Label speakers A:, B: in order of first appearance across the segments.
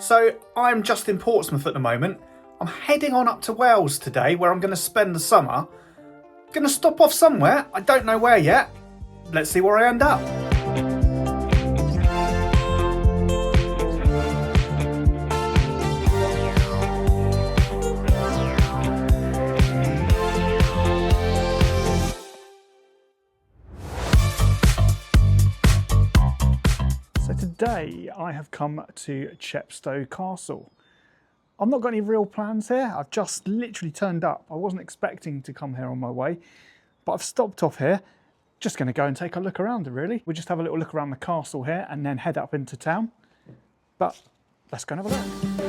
A: So I'm just in Portsmouth at the moment. I'm heading on up to Wales today where I'm going to spend the summer. Going to stop off somewhere, I don't know where yet. Let's see where I end up. Today I have come to Chepstow Castle. I've not got any real plans here, I've just literally turned up. I wasn't expecting to come here on my way, but I've stopped off here. Just going to go and take a look around it really. We'll just have a little look around the castle here and then head up into town. But let's go and have a look.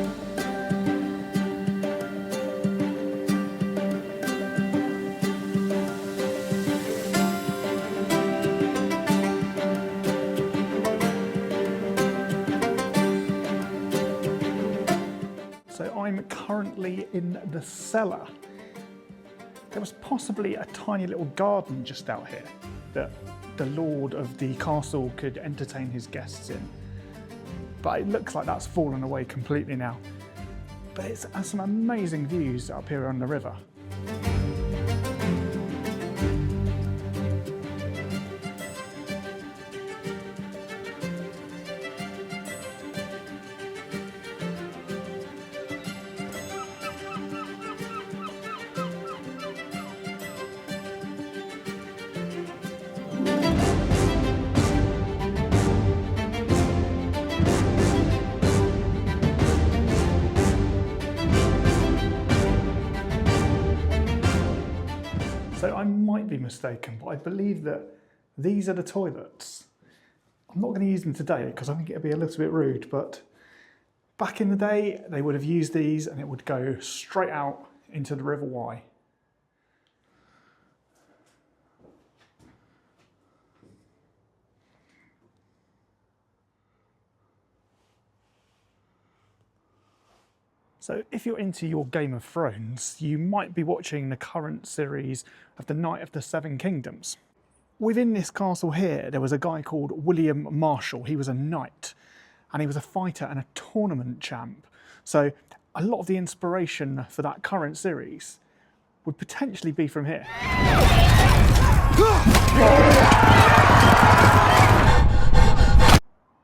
A: So I'm currently in the cellar. There was possibly a tiny little garden just out here that the lord of the castle could entertain his guests in. But it looks like that's fallen away completely now. But it has some amazing views up here on the river. So I might be mistaken, but I believe that these are the toilets. I'm not going to use them today because I think it'd be a little bit rude, but back in the day, they would have used these and it would go straight out into the River Wye. So if you're into your Game of Thrones, you might be watching the current series of The Night of the Seven Kingdoms. Within this castle here, there was a guy called William Marshall. He was a knight and he was a fighter and a tournament champ. So a lot of the inspiration for that current series would potentially be from here.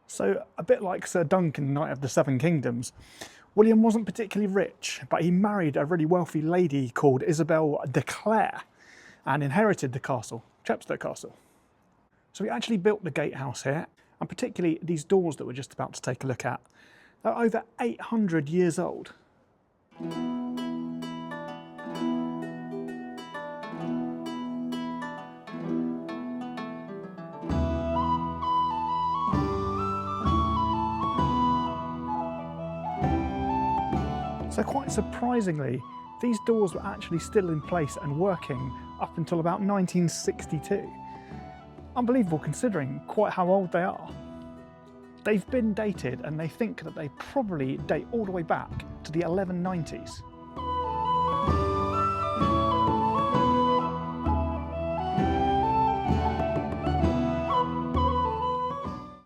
A: So a bit like Sir Duncan, Knight of the Seven Kingdoms, William wasn't particularly rich, but he married a really wealthy lady called Isabel de Clare and inherited the castle, Chepstow Castle. So he actually built the gatehouse here, and particularly these doors that we're just about to take a look at. They're over 800 years old. So quite surprisingly, these doors were actually still in place and working up until about 1962. Unbelievable considering quite how old they are. They've been dated and they think that they probably date all the way back to the 1190s.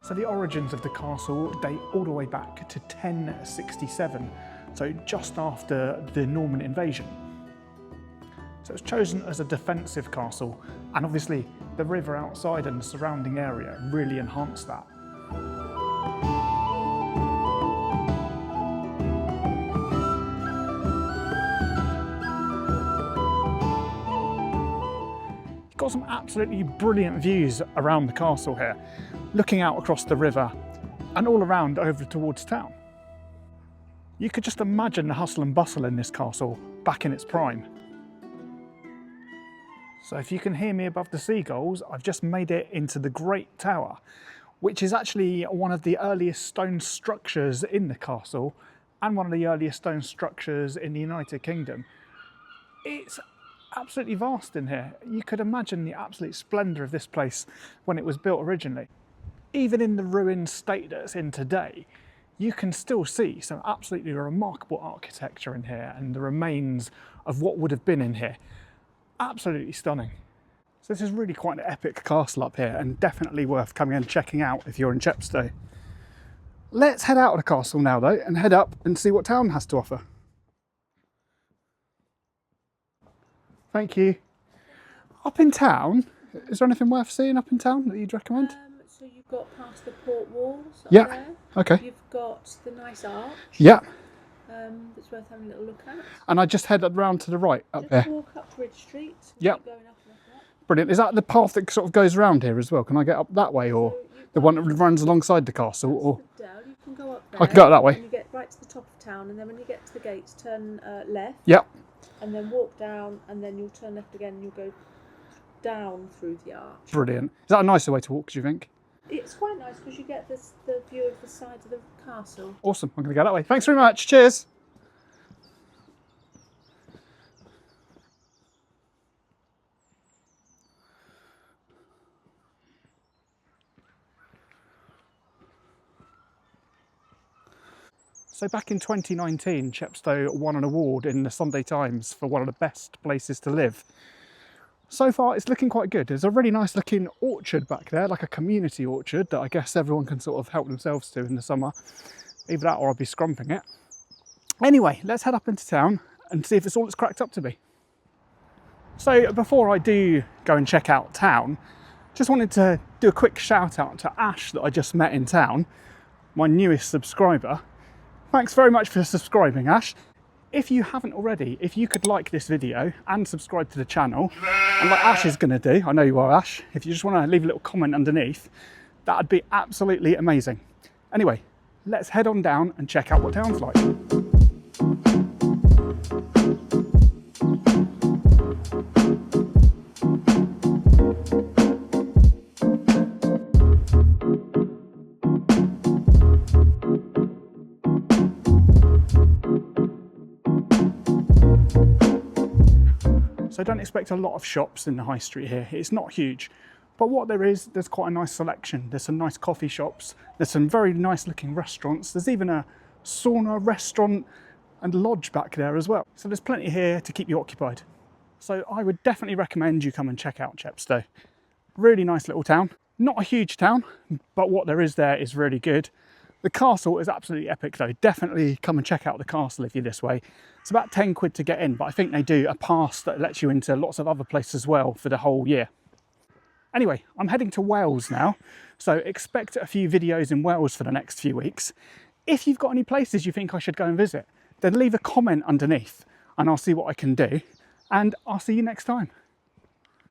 A: So the origins of the castle date all the way back to 1067. So just after the Norman invasion. So it was chosen as a defensive castle, and obviously the river outside and the surrounding area really enhanced that. You've got some absolutely brilliant views around the castle here, looking out across the river and all around over towards town. You could just imagine the hustle and bustle in this castle back in its prime. So if you can hear me above the seagulls, I've just made it into the Great Tower, which is actually one of the earliest stone structures in the castle and one of the earliest stone structures in the United Kingdom. It's absolutely vast in here. You could imagine the absolute splendour of this place when it was built originally. Even in the ruined state that it's in today, you can still see some absolutely remarkable architecture in here and the remains of what would have been in here. Absolutely stunning. So this is really quite an epic castle up here and definitely worth coming and checking out if you're in Chepstow. Let's head out of the castle now though and head up and see what town has to offer. Thank you. Up in town, is there anything worth seeing up in town that you'd recommend?
B: So you've got past the port walls up
A: Yeah.
B: there.
A: Okay.
B: You've got the nice arch.
A: Yeah.
B: That's worth having a little look at.
A: And I just headed round to the right up
B: Just
A: there.
B: walk up Bridge Street.
A: Yep.
B: Keep going up and up and up.
A: Brilliant. Is that the path that sort of goes around here as well? Can I get up that way, or the one that runs alongside the castle? Or
B: Down. You can go up there.
A: I can go that way.
B: And you get right to the top of town, and then when you get to the gates, turn left.
A: Yep.
B: And then walk down, and then you'll turn left again, and you'll go down through the arch.
A: Brilliant. Is that a nicer way to walk, do you think?
B: It's quite nice because you get the view of the side of the castle.
A: Awesome. I'm going to go that way. Thanks very much. Cheers. So back in 2019, Chepstow won an award in the Sunday Times for one of the best places to live. So far, it's looking quite good. There's a really nice looking orchard back there, like a community orchard that I guess everyone can sort of help themselves to in the summer. Either that or I'll be scrumping it. Anyway, let's head up into town and see if it's all it's cracked up to be. So before I do go and check out town, just wanted to do a quick shout out to Ash that I just met in town, my newest subscriber. Thanks very much for subscribing, Ash. If you haven't already, if you could like this video and subscribe to the channel, and like Ash is going to do, I know you are, Ash, if you just want to leave a little comment underneath, that'd be absolutely amazing. Anyway, let's head on down and check out what town's like. So don't expect a lot of shops in the high street here. It's not huge, but what there is, there's quite a nice selection. There's some nice coffee shops. There's some very nice looking restaurants. There's even a sauna, restaurant and lodge back there as well. So there's plenty here to keep you occupied. So I would definitely recommend you come and check out Chepstow. Really nice little town. Not a huge town, but what there is there is really good. The castle is absolutely epic though. Definitely come and check out the castle if you're this way. It's about 10 quid to get in, but I think they do a pass that lets you into lots of other places as well for the whole year. Anyway, I'm heading to Wales now, so expect a few videos in Wales for the next few weeks. If you've got any places you think I should go and visit, then leave a comment underneath and I'll see what I can do, and I'll see you next time.